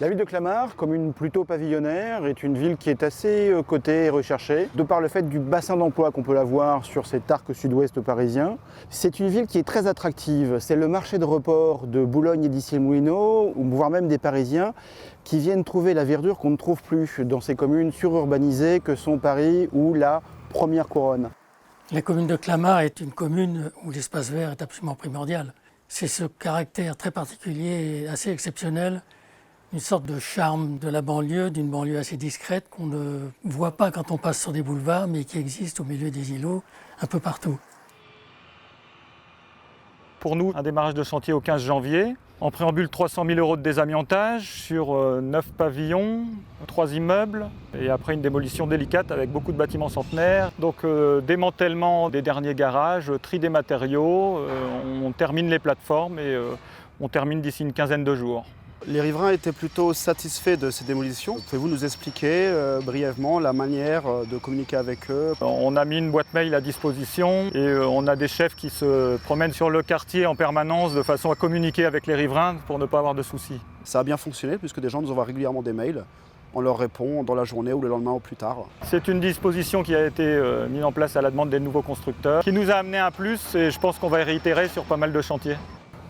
La ville de Clamart, commune plutôt pavillonnaire, est une ville qui est assez cotée et recherchée, de par le fait du bassin d'emploi qu'on peut avoir sur cet arc sud-ouest parisien. C'est une ville qui est très attractive. C'est le marché de report de Boulogne et d'Issy-les-Moulineaux, voire même des Parisiens, qui viennent trouver la verdure qu'on ne trouve plus dans ces communes sururbanisées que sont Paris ou la première couronne. La commune de Clamart est une commune où l'espace vert est absolument primordial. C'est ce caractère très particulier et assez exceptionnel, une sorte de charme de la banlieue, d'une banlieue assez discrète qu'on ne voit pas quand on passe sur des boulevards, mais qui existe au milieu des îlots, un peu partout. Pour nous, un démarrage de chantier au 15 janvier. En préambule, 300 000 € de désamiantage sur 9 pavillons, 3 immeubles et après une démolition délicate avec beaucoup de bâtiments centenaires. Donc démantèlement des derniers garages, tri des matériaux, on termine les plateformes et on termine d'ici une quinzaine de jours. Les riverains étaient plutôt satisfaits de ces démolitions. Pouvez-vous nous expliquer brièvement la manière de communiquer avec eux? On a mis une boîte mail à disposition et on a des chefs qui se promènent sur le quartier en permanence de façon à communiquer avec les riverains pour ne pas avoir de soucis. Ça a bien fonctionné puisque des gens nous envoient régulièrement des mails. On leur répond dans la journée ou le lendemain au plus tard. C'est une disposition qui a été mise en place à la demande des nouveaux constructeurs, qui nous a amené un plus et je pense qu'on va réitérer sur pas mal de chantiers.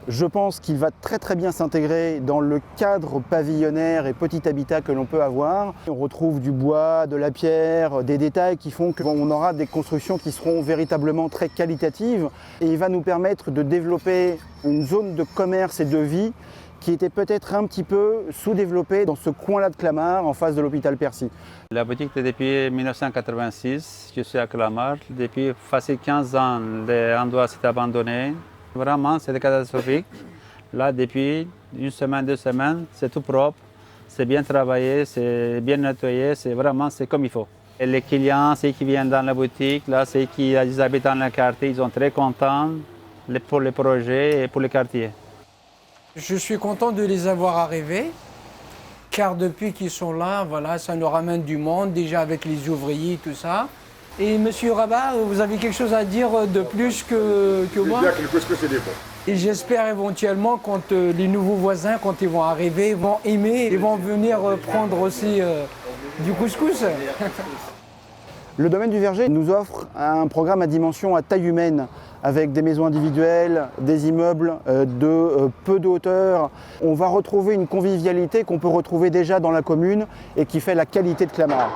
Je pense qu'il va très bien s'intégrer dans le cadre pavillonnaire et petit habitat que l'on peut avoir. On retrouve du bois, de la pierre, des détails qui font qu'on aura des constructions qui seront véritablement très qualitatives. Et il va nous permettre de développer une zone de commerce et de vie qui était peut-être un petit peu sous-développée dans ce coin-là de Clamart, en face de l'hôpital Percy. La boutique est depuis 1986, je suis à Clamart. Depuis facile 15 ans, l'endroit s'est abandonné. Vraiment, c'est catastrophique. Là, depuis une semaine, 2 semaines, c'est tout propre, c'est bien travaillé, c'est bien nettoyé, c'est comme il faut. Et les clients, ceux qui viennent dans la boutique, là, ceux qui habitent dans le quartier, ils sont très contents pour les projets et pour le quartier. Je suis content de les avoir arrivés, car depuis qu'ils sont là, voilà, ça nous ramène du monde, déjà avec les ouvriers, tout ça. Et Monsieur Rabat, vous avez quelque chose à dire de plus que moi? Bien que le couscous est bon. Et j'espère éventuellement quand les nouveaux voisins, quand ils vont arriver, vont aimer et vont venir prendre aussi du couscous. Le domaine du verger nous offre un programme à dimension à taille humaine, avec des maisons individuelles, des immeubles de peu de hauteur. On va retrouver une convivialité qu'on peut retrouver déjà dans la commune et qui fait la qualité de Clamart.